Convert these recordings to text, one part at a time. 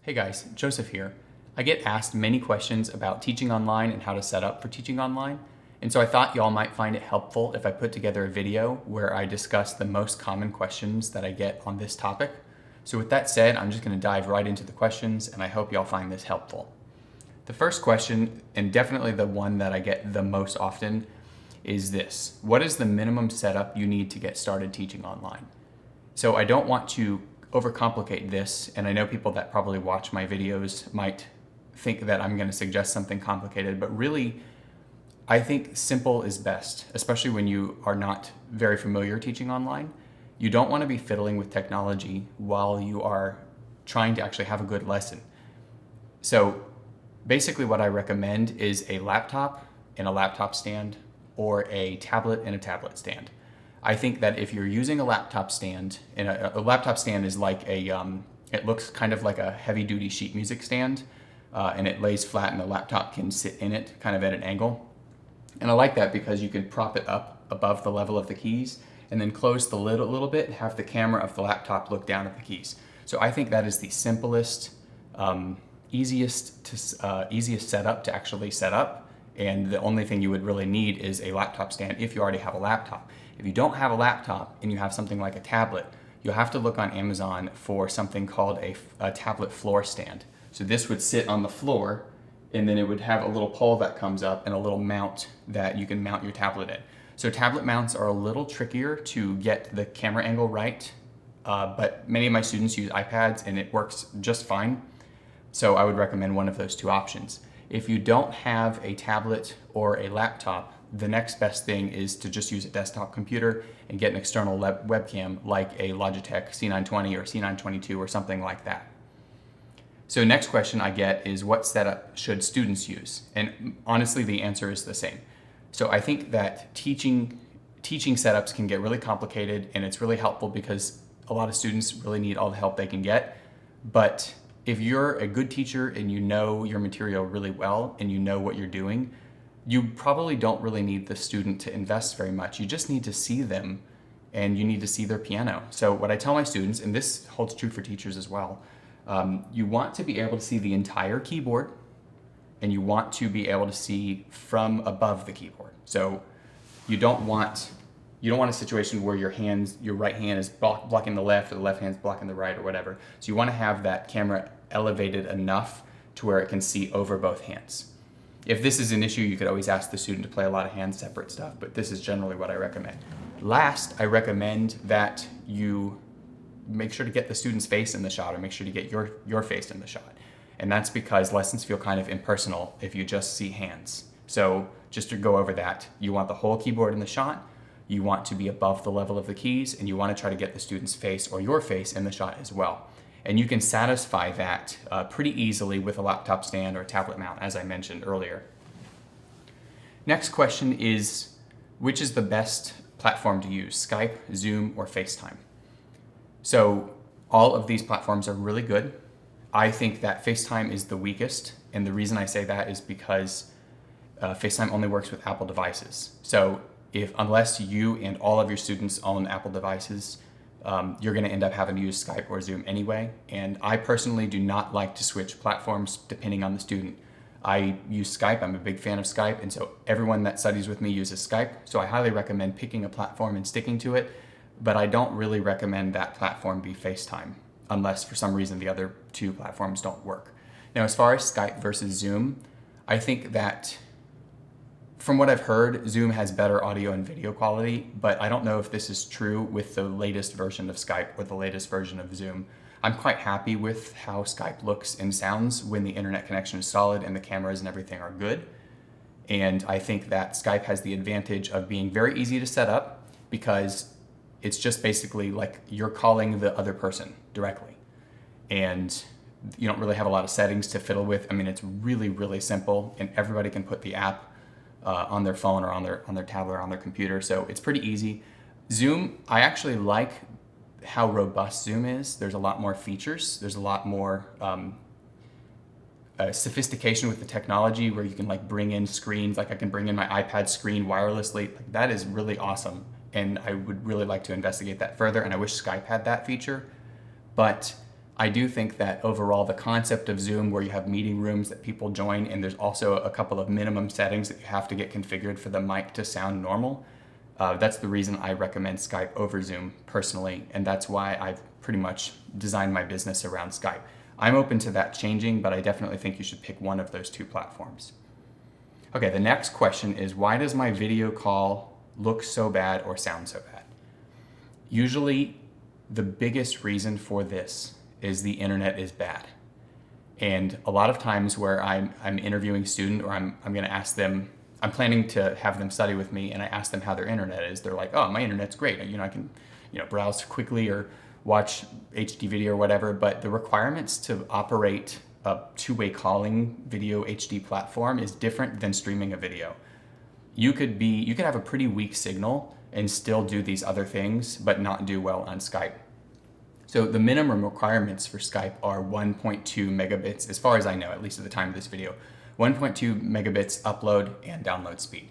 Hey guys, Joseph here. I get asked many questions about teaching online and how to set up for teaching online, and so I thought y'all might find it helpful if I put together a video where I discuss the most common questions that I get on this topic. So with that said, I'm just going to dive right into the questions, and I hope y'all find this helpful. The first question, and definitely the one that I get the most often, is this: what is the minimum setup you need to get started teaching online? So I don't want to overcomplicate this, and I know people that probably watch my videos might think that I'm going to suggest something complicated, but really I think simple is best, especially when you are not very familiar teaching online. You don't want to be fiddling with technology while you are trying to actually have a good lesson. So basically what I recommend is a laptop and a laptop stand, or a tablet and a tablet stand. I think that if you're using a laptop stand, and a laptop stand is like it looks kind of like a heavy duty sheet music stand, and it lays flat and the laptop can sit in it kind of at an angle. And I like that because you can prop it up above the level of the keys and then close the lid a little bit and have the camera of the laptop look down at the keys. So I think that is the simplest, easiest setup to actually set up. And the only thing you would really need is a laptop stand if you already have a laptop. If you don't have a laptop and you have something like a tablet, you'll have to look on Amazon for something called a tablet floor stand. So this would sit on the floor, and then it would have a little pole that comes up and a little mount that you can mount your tablet in. So tablet mounts are a little trickier to get the camera angle right, but many of my students use iPads and it works just fine. So I would recommend one of those two options. If you don't have a tablet or a laptop, the next best thing is to just use a desktop computer and get an external webcam like a Logitech C920 or C922 or something like that. So next question I get is, what setup should students use? And honestly, the answer is the same. So I think that teaching setups can get really complicated, and it's really helpful because a lot of students really need all the help they can get. But if you're a good teacher and you know your material really well and you know what you're doing, you probably don't really need the student to invest very much. You just need to see them and you need to see their piano. So what I tell my students, and this holds true for teachers as well, you want to be able to see the entire keyboard, and you want to be able to see from above the keyboard. So you don't want a situation where your right hand is blocking the left, or the left hand's blocking the right, or whatever. So you want to have that camera elevated enough to where it can see over both hands. If this is an issue, you could always ask the student to play a lot of hand separate stuff, but this is generally what I recommend. Last, I recommend that you make sure to get the student's face in the shot, or make sure to get your face in the shot. And that's because lessons feel kind of impersonal if you just see hands. So just to go over that, you want the whole keyboard in the shot, you want to be above the level of the keys, and you want to try to get the student's face or your face in the shot as well. And you can satisfy that pretty easily with a laptop stand or a tablet mount, as I mentioned earlier. Next question is, which is the best platform to use, Skype, Zoom, or FaceTime? So all of these platforms are really good. I think that FaceTime is the weakest, and the reason I say that is because FaceTime only works with Apple devices. So unless you and all of your students own Apple devices, you're going to end up having to use Skype or Zoom anyway. And I personally do not like to switch platforms depending on the student. I use Skype. I'm a big fan of Skype. And so everyone that studies with me uses Skype. So I highly recommend picking a platform and sticking to it. But I don't really recommend that platform be FaceTime, unless for some reason the other two platforms don't work. Now, as far as Skype versus Zoom, I think that from what I've heard, Zoom has better audio and video quality, but I don't know if this is true with the latest version of Skype or the latest version of Zoom. I'm quite happy with how Skype looks and sounds when the internet connection is solid and the cameras and everything are good. And I think that Skype has the advantage of being very easy to set up because it's just basically like you're calling the other person directly. And you don't really have a lot of settings to fiddle with. I mean, it's really, really simple, and everybody can put the app on their phone or on their tablet or on their computer, so it's pretty easy. Zoom, I actually like how robust Zoom is. There's a lot more features. There's a lot more sophistication with the technology where you can like bring in screens. Like I can bring in my iPad screen wirelessly. Like, that is really awesome, and I would really like to investigate that further, and I wish Skype had that feature. But I do think that overall the concept of Zoom, where you have meeting rooms that people join, and there's also a couple of minimum settings that you have to get configured for the mic to sound normal, that's the reason I recommend Skype over Zoom personally, and that's why I've pretty much designed my business around Skype. I'm open to that changing, but I definitely think you should pick one of those two platforms. Okay, the next question is, why does my video call look so bad or sound so bad? Usually, the biggest reason for this is the internet is bad. And a lot of times where I'm interviewing a student, or I'm going to ask them, I'm planning to have them study with me, and I ask them how their internet is. They're like, oh, my internet's great. I can browse quickly or watch HD video or whatever, but the requirements to operate a two-way calling video HD platform is different than streaming a video. You could have a pretty weak signal and still do these other things, but not do well on Skype. So the minimum requirements for Skype are 1.2 megabits, as far as I know, at least at the time of this video, 1.2 megabits upload and download speed.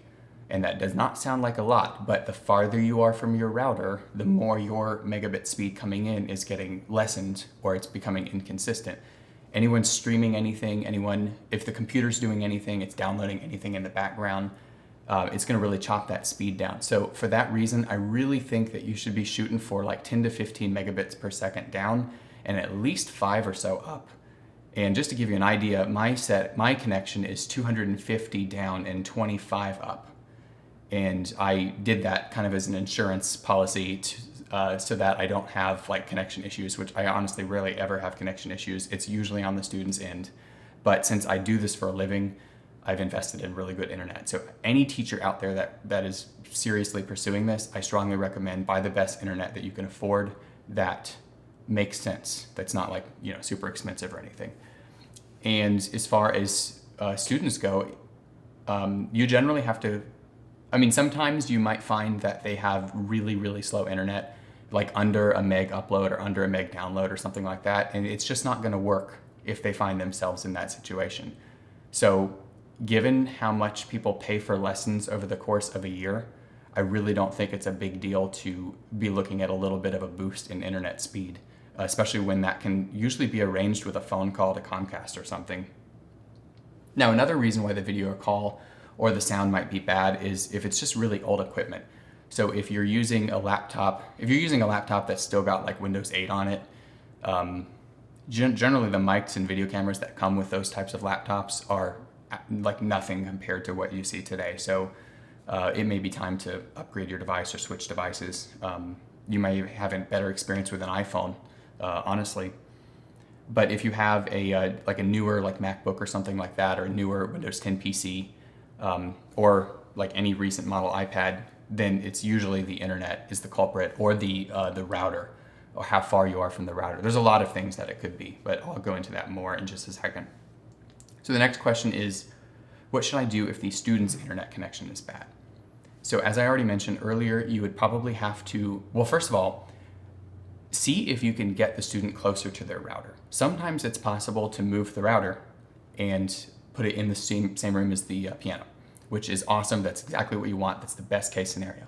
And that does not sound like a lot, but the farther you are from your router, the more your megabit speed coming in is getting lessened, or it's becoming inconsistent. Anyone streaming anything, if the computer's doing anything, it's downloading anything in the background, it's going to really chop that speed down. So for that reason, I really think that you should be shooting for like 10 to 15 megabits per second down and at least 5 or so up. And just to give you an idea, my connection is 250 down and 25 up. And I did that kind of as an insurance policy so that I don't have like connection issues, which I honestly rarely ever have connection issues. It's usually on the student's end. But since I do this for a living, I've invested in really good internet. So any teacher out there that is seriously pursuing this, I strongly recommend buy the best internet that you can afford that makes sense. That's not like, super expensive or anything. And as far as students go, you generally have to, sometimes you might find that they have really, really slow internet, like under a meg upload or under a meg download or something like that. And it's just not gonna work if they find themselves in that situation. So given how much people pay for lessons over the course of a year, I really don't think it's a big deal to be looking at a little bit of a boost in internet speed, especially when that can usually be arranged with a phone call to Comcast or something. Now, another reason why the video call or the sound might be bad is if it's just really old equipment. So if you're using a laptop that's still got like Windows 8 on it, generally the mics and video cameras that come with those types of laptops are like nothing compared to what you see today. So it may be time to upgrade your device or switch devices. You may have a better experience with an iPhone, honestly. But if you have a newer like MacBook or something like that, or a newer Windows 10 PC, or like any recent model iPad, then it's usually the internet is the culprit, or the router, or how far you are from the router. There's a lot of things that it could be, but I'll go into that more in just a second. So the next question is, what should I do if the student's internet connection is bad? So as I already mentioned earlier, you would probably have to, well, first of all, see if you can get the student closer to their router. Sometimes it's possible to move the router and put it in the same room as the piano, which is awesome. That's exactly what you want. That's the best case scenario.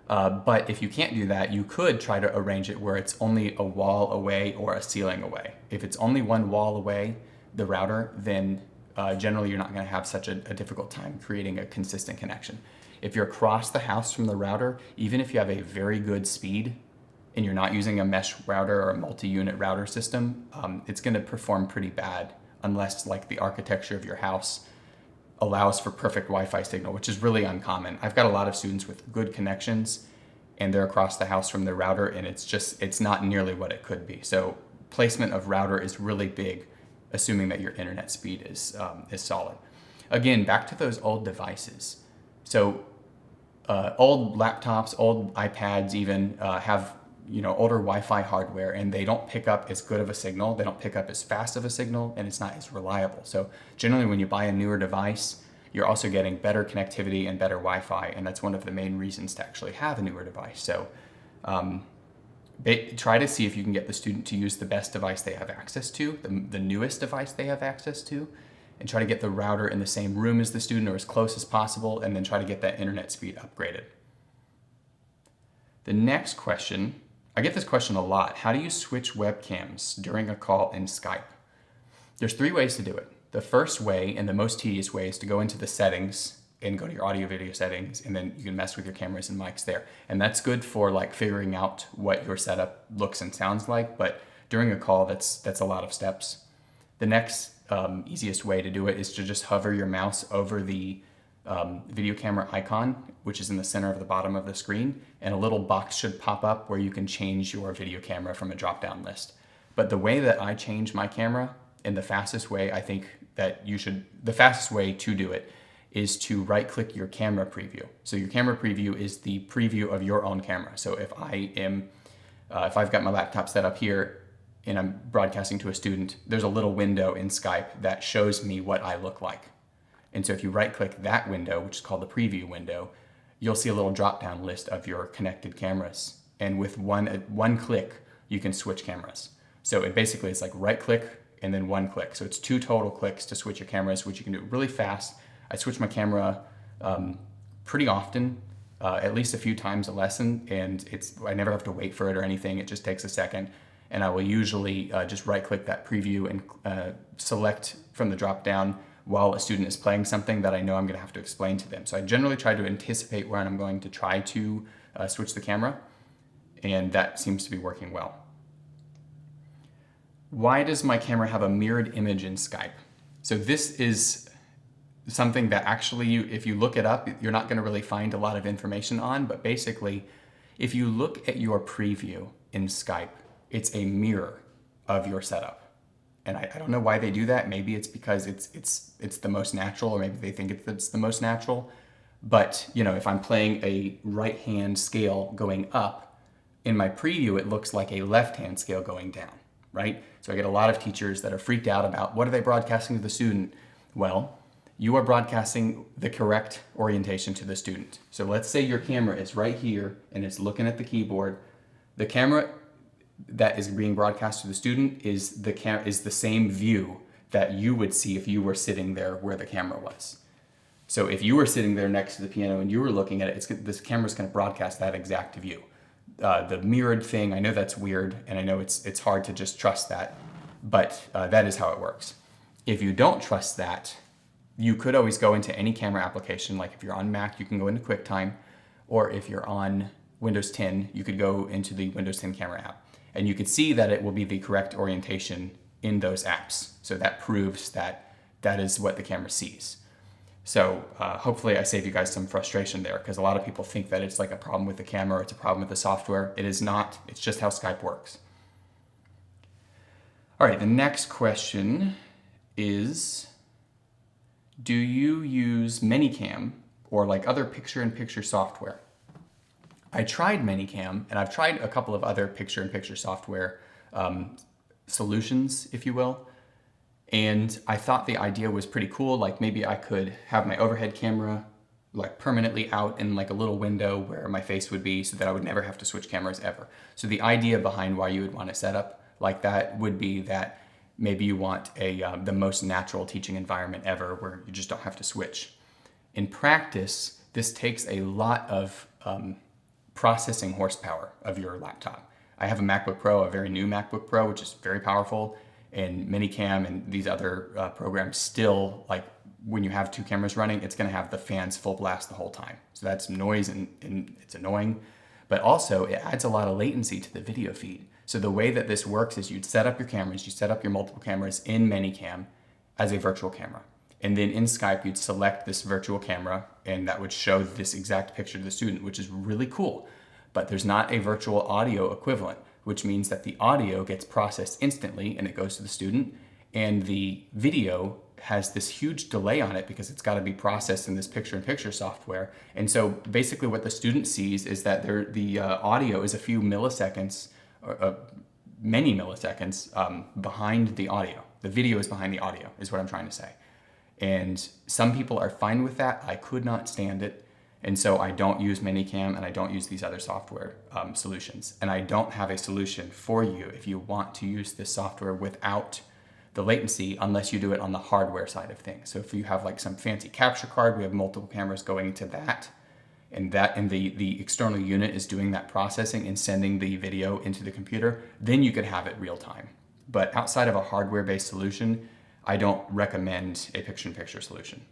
But if you can't do that, you could try to arrange it where it's only a wall away or a ceiling away. If it's only one wall away, the router, then generally you're not going to have such a difficult time creating a consistent connection. If you're across the house from the router, even if you have a very good speed and you're not using a mesh router or a multi-unit router system, it's going to perform pretty bad unless like the architecture of your house allows for perfect Wi-Fi signal, which is really uncommon. I've got a lot of students with good connections and they're across the house from the router, and it's not nearly what it could be. So placement of router is really big, assuming that your internet speed is solid. Again, back to those old devices. So old laptops, old iPads even have older Wi-Fi hardware, and they don't pick up as good of a signal. They don't pick up as fast of a signal, and it's not as reliable. So generally when you buy a newer device, you're also getting better connectivity and better Wi-Fi, and that's one of the main reasons to actually have a newer device. So try to see if you can get the student to use the best device they have access to, the newest device they have access to, and try to get the router in the same room as the student or as close as possible, and then try to get that internet speed upgraded. The next question, I get this question a lot. How do you switch webcams during a call in Skype? There's 3 ways to do it. The first way, and the most tedious way, is to go into the settings and go to your audio video settings, and then you can mess with your cameras and mics there. And that's good for like figuring out what your setup looks and sounds like, but during a call, that's a lot of steps. The next easiest way to do it is to just hover your mouse over the video camera icon, which is in the center of the bottom of the screen, and a little box should pop up where you can change your video camera from a drop-down list. But the way that I change my camera, and the fastest way I think that the fastest way to do it is to right-click your camera preview. So your camera preview is the preview of your own camera. So if I've got my laptop set up here and I'm broadcasting to a student, there's a little window in Skype that shows me what I look like. And so if you right-click that window, which is called the preview window, you'll see a little drop-down list of your connected cameras. And with one click, you can switch cameras. So it basically is like right-click and then 1 click. So it's 2 total clicks to switch your cameras, which you can do really fast. I switch my camera pretty often, at least a few times a lesson, and I never have to wait for it or anything. It just takes a second. And I will usually just right-click that preview and select from the drop-down while a student is playing something that I know I'm going to have to explain to them. So I generally try to anticipate when I'm going to try to switch the camera, and that seems to be working well. Why does my camera have a mirrored image in Skype? So this is something that actually, if you look it up, you're not going to really find a lot of information on, but basically, if you look at your preview in Skype, it's a mirror of your setup. And I don't know why they do that. Maybe it's because it's the most natural, or maybe they think it's the most natural. But if I'm playing a right-hand scale going up, in my preview it looks like a left-hand scale going down, right? So I get a lot of teachers that are freaked out about what are they broadcasting to the student? Well, you are broadcasting the correct orientation to the student. So let's say your camera is right here and it's looking at the keyboard. The camera that is being broadcast to the student is the same view that you would see if you were sitting there where the camera was. So if you were sitting there next to the piano and you were looking at it, this camera's going to broadcast that exact view. The mirrored thing, I know that's weird, and I know it's hard to just trust that, but that is how it works. If you don't trust that, you could always go into any camera application. Like if you're on Mac, you can go into QuickTime, or if you're on Windows 10, you could go into the Windows 10 camera app. And you could see that it will be the correct orientation in those apps. So that proves that that is what the camera sees. So hopefully I save you guys some frustration there, because a lot of people think that it's like a problem with the camera or it's a problem with the software. It is not. It's just how Skype works. All right, the next question is, do you use ManyCam or like other picture-in-picture software? I tried ManyCam, and I've tried a couple of other picture-in-picture software solutions, if you will, and I thought the idea was pretty cool. Like maybe I could have my overhead camera like permanently out in like a little window where my face would be, so that I would never have to switch cameras ever. So the idea behind why you would want to set up like that would be that maybe you want the most natural teaching environment ever where you just don't have to switch. In practice, this takes a lot of processing horsepower of your laptop. I have a MacBook Pro, a very new MacBook Pro, which is very powerful, and ManyCam and these other programs still, like when you have 2 cameras running, it's going to have the fans full blast the whole time. So that's noise and it's annoying, but also it adds a lot of latency to the video feed. So the way that this works is you'd set up your cameras, you set up your multiple cameras in ManyCam as a virtual camera. And then in Skype, you'd select this virtual camera, and that would show this exact picture to the student, which is really cool. But there's not a virtual audio equivalent, which means that the audio gets processed instantly and it goes to the student, and the video has this huge delay on it because it's got to be processed in this picture-in-picture software. And so basically what the student sees is that the audio is a few milliseconds, many milliseconds behind the audio. The video is behind the audio, is what I'm trying to say. And some people are fine with that. I could not stand it. And so I don't use ManyCam and I don't use these other software solutions. And I don't have a solution for you if you want to use this software without the latency, unless you do it on the hardware side of things. So if you have like some fancy capture card, we have multiple cameras going into that, and the external unit is doing that processing and sending the video into the computer, then you could have it real time. But outside of a hardware-based solution, I don't recommend a picture-in-picture solution.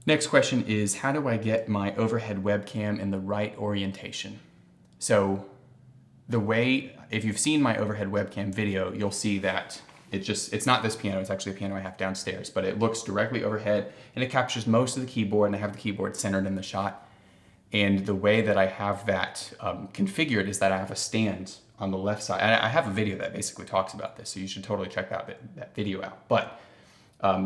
Next question is, how do I get my overhead webcam in the right orientation? So if you've seen my overhead webcam video, you'll see that it's not this piano, it's actually a piano I have downstairs, but it looks directly overhead and it captures most of the keyboard, and I have the keyboard centered in the shot. And the way that I have that configured is that I have a stand on the left side. And I have a video that basically talks about this, so you should totally check that video out. But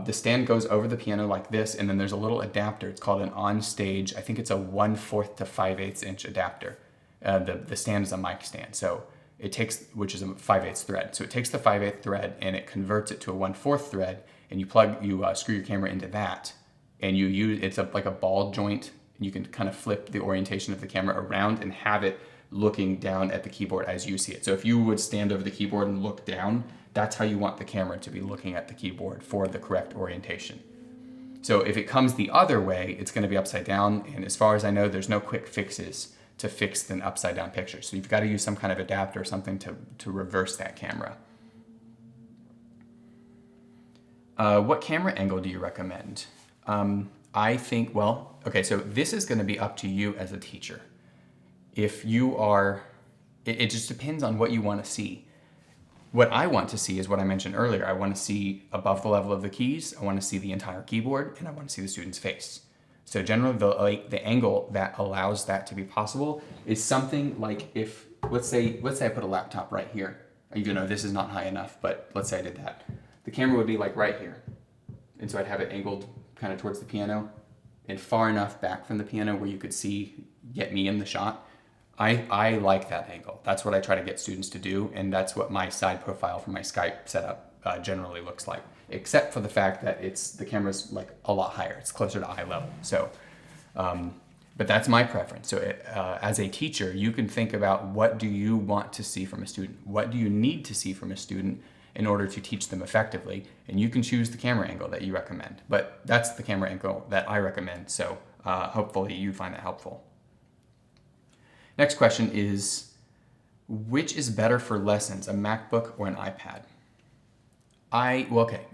the stand goes over the piano like this, and then there's a little adapter. It's called an on-stage, I think it's a 1/4 to 5/8 inch adapter. The stand is a mic stand, so it takes, which is a 5/8 thread. So it takes the 5/8 thread and it converts it to a 1/4 thread, and you screw your camera into that, and it's like a ball joint, and you can kind of flip the orientation of the camera around and have it looking down at the keyboard as you see it. So if you would stand over the keyboard and look down, that's how you want the camera to be looking at the keyboard for the correct orientation. So if it comes the other way, it's going to be upside down, and as far as I know, there's no quick fixes to fix an upside down picture. So you've got to use some kind of adapter or something to reverse that camera. What camera angle do you recommend? I think, so this is going to be up to you as a teacher. If you are, it just depends on what you want to see. What I want to see is what I mentioned earlier. I want to see above the level of the keys, I want to see the entire keyboard, and I want to see the student's face. So generally the angle that allows that to be possible is something like if, let's say I put a laptop right here, even though this is not high enough, but let's say I did that. The camera would be like right here. And so I'd have it angled kind of towards the piano and far enough back from the piano where you could get me in the shot. I like that angle. That's what I try to get students to do, and that's what my side profile for my Skype setup generally looks like, except for the fact that the camera's like a lot higher. It's closer to eye level. So, but that's my preference. So as a teacher, you can think about, what do you want to see from a student? What do you need to see from a student in order to teach them effectively? And you can choose the camera angle that you recommend, but that's the camera angle that I recommend. So hopefully you find that helpful. Next question is, which is better for lessons, a MacBook or an iPad?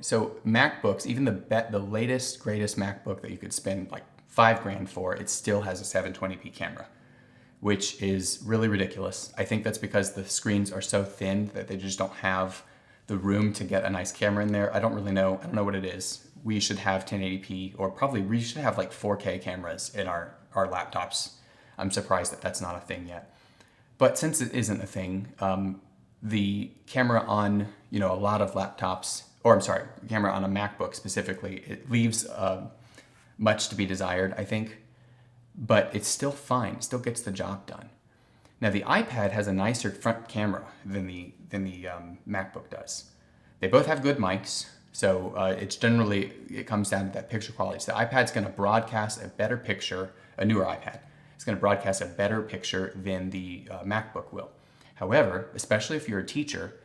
So MacBooks, even the latest, greatest MacBook that you could spend like $5,000 for, it still has a 720p camera, which is really ridiculous. I think that's because the screens are so thin that they just don't have the room to get a nice camera in there. I don't know what it is. We should have 1080p, or probably we should have like 4K cameras in our laptops. I'm surprised that that's not a thing yet. But since it isn't a thing, the camera on a lot of laptops, camera on a MacBook specifically, it leaves much to be desired, I think. But it's still fine. It still gets the job done. Now the iPad has a nicer front camera than the MacBook does. They both have good mics, so it comes down to that picture quality. So the iPad's going to broadcast a better picture, a newer iPad. It's going to broadcast a better picture than the MacBook will. However, especially if you're a teacher,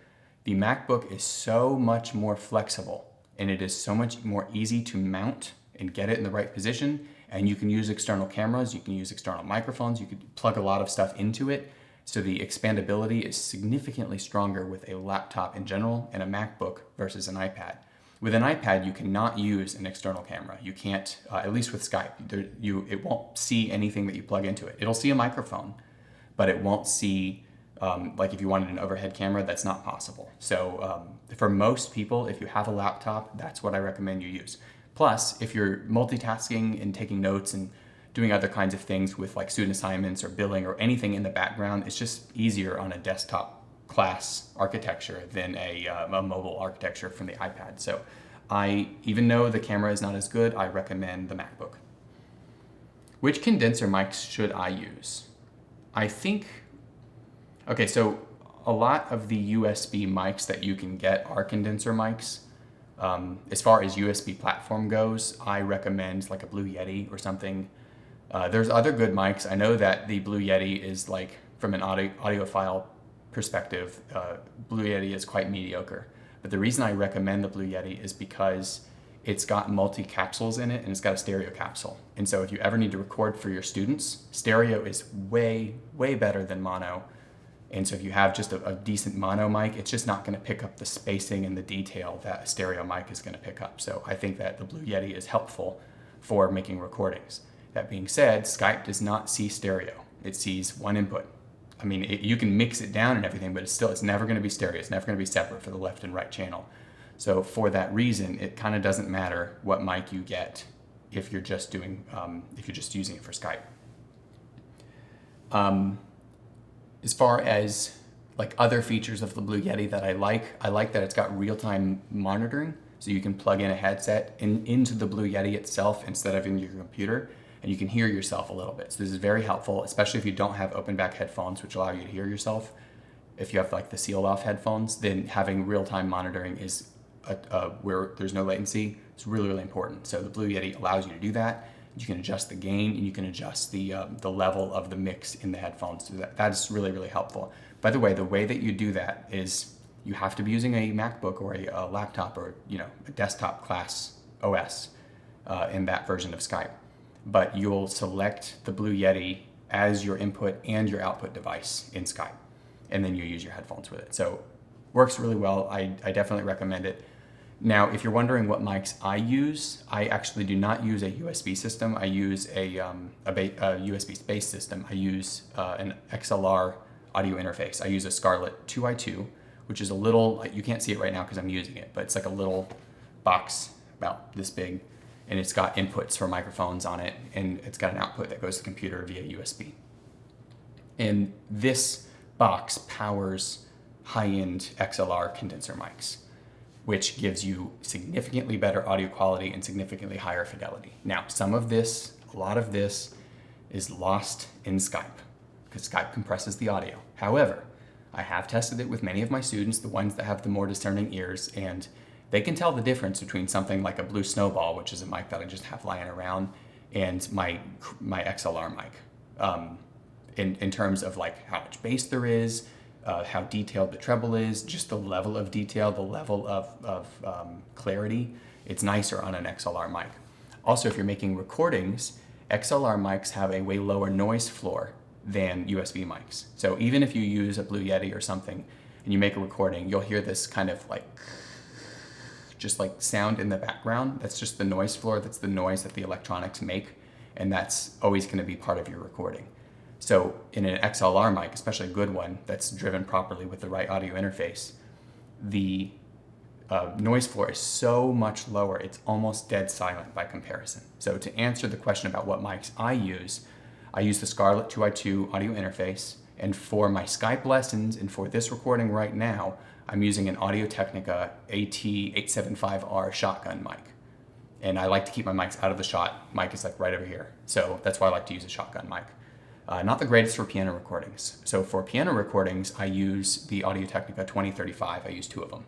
the MacBook is so much more flexible, and it is so much more easy to mount and get it in the right position. And you can use external cameras, you can use external microphones, you could plug a lot of stuff into it. So the expandability is significantly stronger with a laptop in general and a MacBook versus an iPad. With an iPad, you cannot use an external camera. You can't, at least with Skype, it won't see anything that you plug into it. It'll see a microphone, but it won't see, like if you wanted an overhead camera, that's not possible. So for most people, if you have a laptop, that's what I recommend you use. Plus, if you're multitasking and taking notes and doing other kinds of things with like student assignments or billing or anything in the background, it's just easier on a desktop class architecture than a mobile architecture from the iPad. So even though the camera is not as good, I recommend the MacBook. Which condenser mics should I use? I think, so a lot of the USB mics that you can get are condenser mics. As far as USB platform goes, I recommend like a Blue Yeti or something. There's other good mics. I know that the Blue Yeti is like, from an audiophile perspective, Blue Yeti is quite mediocre. But the reason I recommend the Blue Yeti is because it's got multi-capsules in it, and it's got a stereo capsule. And so if you ever need to record for your students, stereo is way, way better than mono. And so if you have just a decent mono mic, it's just not going to pick up the spacing and the detail that a stereo mic is going to pick up. So I think that the Blue Yeti is helpful for making recordings. That being said, Skype does not see stereo. It sees one input. I mean, you can mix it down and everything, but it's never going to be stereo. It's never going to be separate for the left and right channel. So for that reason, it kind of doesn't matter what mic you get if you're just doing, if you're just using it for Skype. As far as like other features of the Blue Yeti that I like that it's got real-time monitoring. So you can plug in a headset into the Blue Yeti itself instead of in your computer, and you can hear yourself a little bit. So this is very helpful, especially if you don't have open back headphones, which allow you to hear yourself. If you have like the sealed off headphones, then having real-time monitoring is where there's no latency. It's really, really important. So the Blue Yeti allows you to do that. You can adjust the gain, and you can adjust the level of the mix in the headphones. So that's really, really helpful. By the way that you do that is you have to be using a MacBook or a laptop or a desktop class OS in that version of Skype. But you'll select the Blue Yeti as your input and your output device in Skype, and then you use your headphones with it. So works really well. I definitely recommend it. Now, if you're wondering what mics I use, I actually do not use a USB system. I use a USB-based system. I use an XLR audio interface. I use a Scarlett 2i2, which is a little, you can't see it right now because I'm using it, but it's like a little box about this big, and it's got inputs for microphones on it, and it's got an output that goes to the computer via USB. And this box powers high-end XLR condenser mics, which gives you significantly better audio quality and significantly higher fidelity. Now, a lot of this is lost in Skype because Skype compresses the audio. However, I have tested it with many of my students, the ones that have the more discerning ears, and they can tell the difference between something like a Blue Snowball, which is a mic that I just have lying around, and my XLR mic. In terms of like how much bass there is, how detailed the treble is, just the level of detail, the level of clarity. It's nicer on an XLR mic. Also, if you're making recordings, XLR mics have a way lower noise floor than USB mics. So even if you use a Blue Yeti or something and you make a recording, you'll hear this kind of like just like sound in the background. That's just the noise floor. That's the noise that the electronics make, and that's always going to be part of your recording. So in an XLR mic, especially a good one that's driven properly with the right audio interface, the noise floor is so much lower, it's almost dead silent by comparison. So to answer the question about what mics I use the Scarlett 2i2 audio interface, and for my Skype lessons and for this recording right now, I'm using an Audio-Technica AT875R shotgun mic. And I like to keep my mics out of the shot. Mic is like right over here. So that's why I like to use a shotgun mic. Not the greatest for piano recordings. So for piano recordings, I use the Audio-Technica 2035. I use 2 of them.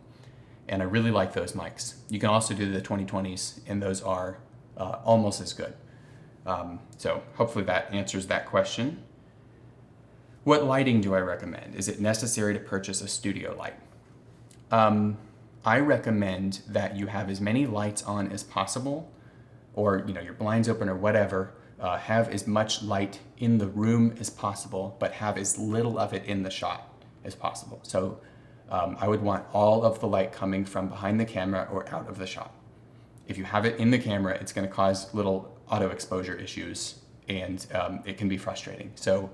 And I really like those mics. You can also do the 2020s, and those are almost as good. So hopefully that answers that question. What lighting do I recommend? Is it necessary to purchase a studio light? I recommend that you have as many lights on as possible, or your blinds open or whatever. Have as much light in the room as possible, but have as little of it in the shot as possible. So I would want all of the light coming from behind the camera or out of the shot. If you have it in the camera, it's going to cause little auto exposure issues, and it can be frustrating. So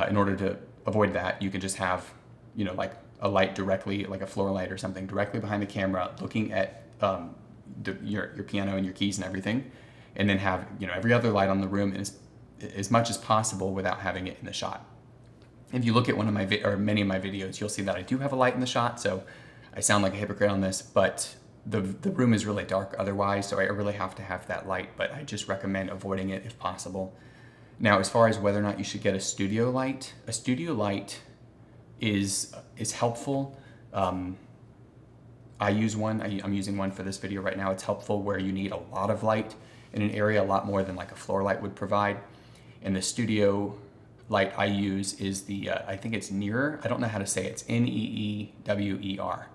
in order to avoid that, you can just have, like a light directly, like a floor light or something, directly behind the camera, looking at your piano and your keys and everything, and then have every other light on the room as much as possible without having it in the shot. If you look at many of my videos, you'll see that I do have a light in the shot, so I sound like a hypocrite on this, but the room is really dark otherwise, so I really have to have that light, but I just recommend avoiding it if possible. Now, as far as whether or not you should get a studio light is helpful. I use one. I'm using one for this video right now. It's helpful where you need a lot of light in an area, a lot more than like a floor light would provide. And the studio light I use is I think it's Neewer. I don't know how to say it. It's Neewer.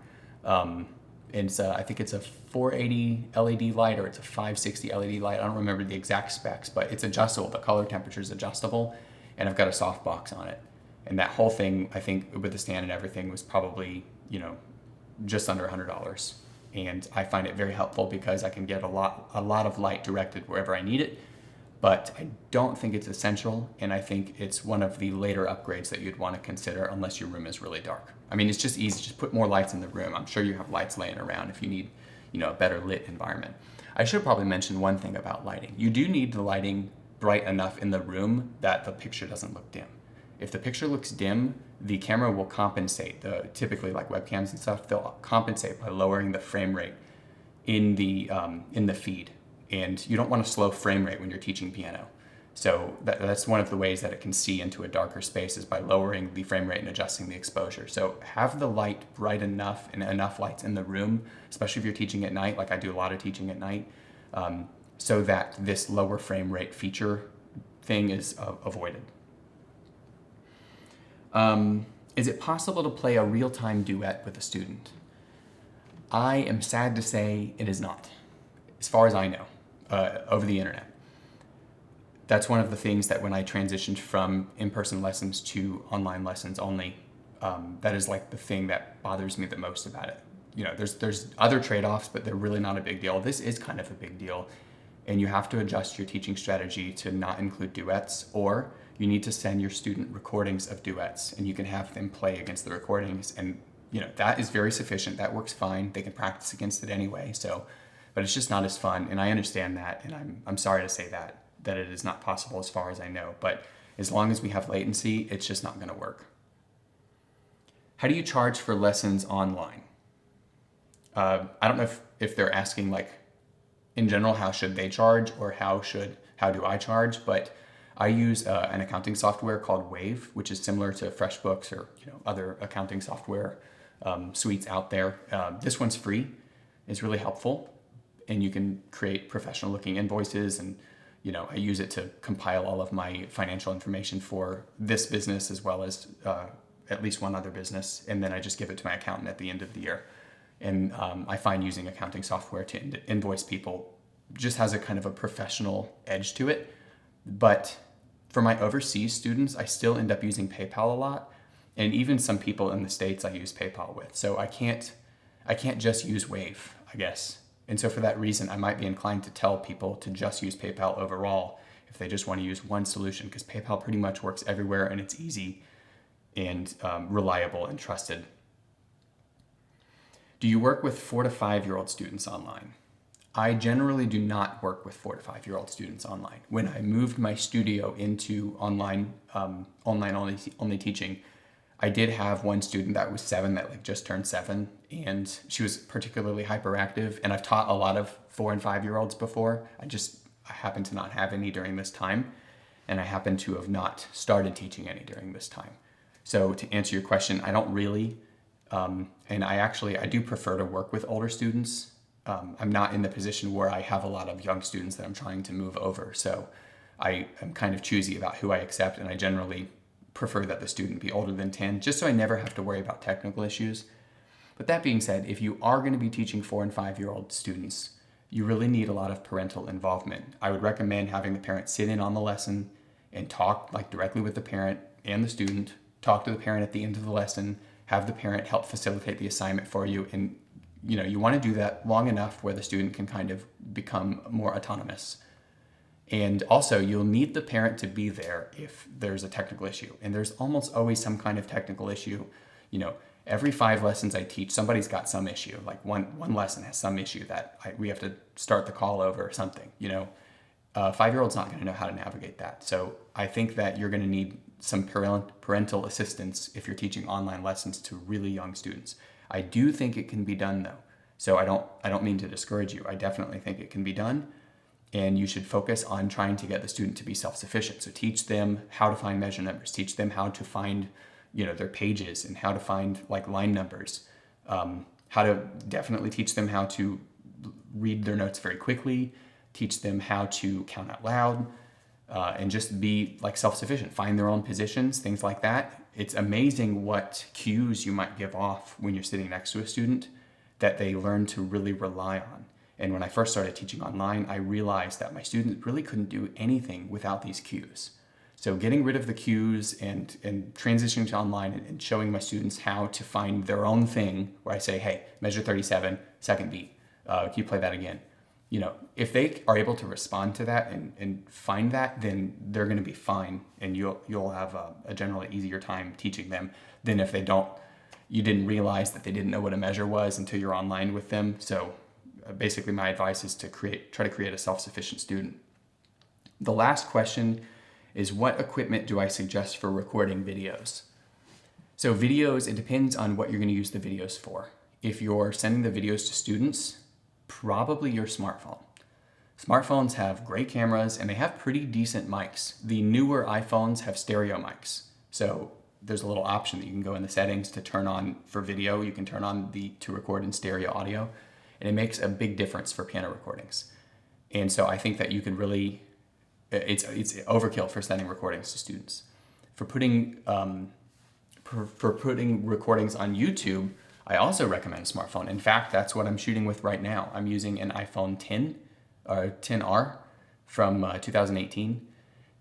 And I think it's a 480 LED light or it's a 560 LED light. I don't remember the exact specs, but it's adjustable. The color temperature is adjustable, and I've got a softbox on it. And that whole thing, I think, with the stand and everything, was probably, just under $100. And I find it very helpful because I can get a lot of light directed wherever I need it. But I don't think it's essential, and I think it's one of the later upgrades that you'd want to consider unless your room is really dark. I mean, it's just easy, just put more lights in the room. I'm sure you have lights laying around if you need, a better lit environment. I should probably mention one thing about lighting. You do need the lighting bright enough in the room that the picture doesn't look dim. If the picture looks dim, the camera will compensate. Typically, like webcams and stuff, they'll compensate by lowering the frame rate in the feed. And you don't want a slow frame rate when you're teaching piano. So that's one of the ways that it can see into a darker space is by lowering the frame rate and adjusting the exposure. So have the light bright enough and enough lights in the room, especially if you're teaching at night, like I do a lot of teaching at night, so that this lower frame rate feature thing is avoided. Is it possible to play a real-time duet with a student? I am sad to say it is not, as far as I know. Over the internet. That's one of the things that when I transitioned from in-person lessons to online lessons only, that is like the thing that bothers me the most about it. There's other trade-offs, but they're really not a big deal. This is kind of a big deal, and you have to adjust your teaching strategy to not include duets, or you need to send your student recordings of duets, and you can have them play against the recordings, and that is very sufficient. That works fine. They can practice against it anyway, but it's just not as fun, and I understand that, and I'm sorry to say that it is not possible as far as I know, but as long as we have latency, it's just not going to work. How do you charge for lessons online? I don't know if they're asking, like, in general, how should they charge, or how do I charge, but I use an accounting software called Wave, which is similar to FreshBooks or other accounting software suites out there. This one's free. It's really helpful. And you can create professional looking invoices, and I use it to compile all of my financial information for this business as well as at least one other business, and then I just give it to my accountant at the end of the year. And I find using accounting software to invoice people just has a kind of a professional edge to it. But for my overseas students, I still end up using PayPal a lot, and even some people in the States I use PayPal with. So I can't just use Wave, I guess. And so for that reason, I might be inclined to tell people to just use PayPal overall if they just want to use one solution, because PayPal pretty much works everywhere and it's easy and reliable and trusted. Do you work with 4 to 5-year-old students online? I generally do not work with 4 to 5-year-old students online. When I moved my studio into online only teaching, I did have one student that was 7 that just turned 7, and she was particularly hyperactive, and I've taught a lot of 4 and 5-year-olds before. I happen to not have any during this time, and I happen to have not started teaching any during this time. So to answer your question, I don't really, and I do prefer to work with older students. I'm not in the position where I have a lot of young students that I'm trying to move over, so I am kind of choosy about who I accept, and I generally prefer that the student be older than 10, just so I never have to worry about technical issues. But that being said, if you are going to be teaching 4 and 5-year-old students, you really need a lot of parental involvement. I would recommend having the parent sit in on the lesson and talk directly with the parent and the student, talk to the parent at the end of the lesson, have the parent help facilitate the assignment for you, and you want to do that long enough where the student can kind of become more autonomous. And also, you'll need the parent to be there if there's a technical issue. And there's almost always some kind of technical issue. Every 5 lessons I teach, somebody's got some issue. Like one lesson has some issue that we have to start the call over or something. A 5-year-old's not going to know how to navigate that. So I think that you're going to need some parental assistance if you're teaching online lessons to really young students. I do think it can be done, though. So I don't mean to discourage you. I definitely think it can be done. And you should focus on trying to get the student to be self-sufficient. So teach them how to find measure numbers, teach them how to find, their pages, and how to find line numbers, how to definitely teach them how to read their notes very quickly, teach them how to count out loud, and just be self-sufficient, find their own positions, things like that. It's amazing what cues you might give off when you're sitting next to a student that they learn to really rely on. And when I first started teaching online, I realized that my students really couldn't do anything without these cues. So getting rid of the cues and transitioning to online and showing my students how to find their own thing, where I say, hey, measure 37, second beat, can you play that again? You know, if they are able to respond to that and find that, then they're going to be fine, and you'll have a generally easier time teaching them than if they don't. You didn't realize that they didn't know what a measure was until you're online with them. So basically, my advice is to try to create a self-sufficient student. The last question is, what equipment do I suggest for recording videos? So videos, it depends on what you're going to use the videos for. If you're sending the videos to students, probably your smartphone. Smartphones have great cameras and they have pretty decent mics. The newer iPhones have stereo mics. So there's a little option that you can go in the settings to turn on for video. You can turn on to record in stereo audio, and it makes a big difference for piano recordings. And so I think that you could really, it's overkill for sending recordings to students. For putting recordings on YouTube, I also recommend a smartphone. In fact, that's what I'm shooting with right now. I'm using an iPhone 10 or 10R from 2018,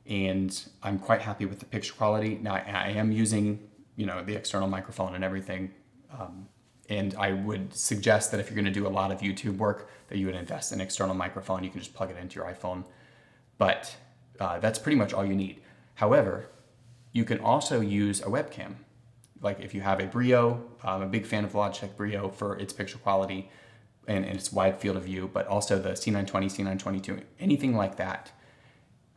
and I'm quite happy with the picture quality. Now, I am using, the external microphone and everything, and I would suggest that if you're going to do a lot of YouTube work, that you would invest in an external microphone. You can just plug it into your iPhone, but that's pretty much all you need. However, you can also use a webcam. Like if you have a Brio, I'm a big fan of Logitech Brio for its picture quality and its wide field of view, but also the C920, C922, anything like that.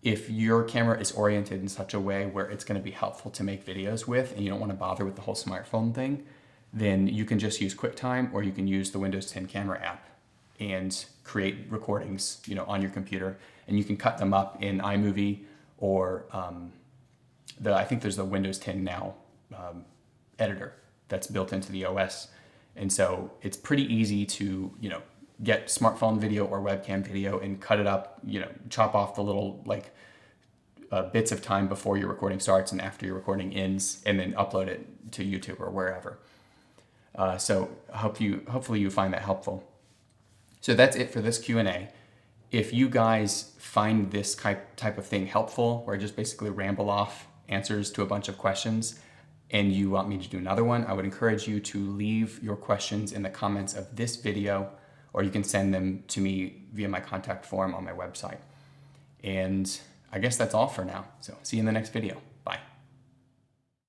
If your camera is oriented in such a way where it's going to be helpful to make videos with, and you don't want to bother with the whole smartphone thing, then you can just use QuickTime, or you can use the Windows 10 camera app and create recordings, on your computer, and you can cut them up in iMovie or I think there's the Windows 10 Now editor that's built into the OS. And so it's pretty easy to, get smartphone video or webcam video and cut it up, chop off the little bits of time before your recording starts and after your recording ends, and then upload it to YouTube or wherever. So hopefully you find that helpful. So that's it for this Q&A. If you guys find this type of thing helpful, where I just basically ramble off answers to a bunch of questions, and you want me to do another one, I would encourage you to leave your questions in the comments of this video, or you can send them to me via my contact form on my website. And I guess that's all for now. So see you in the next video.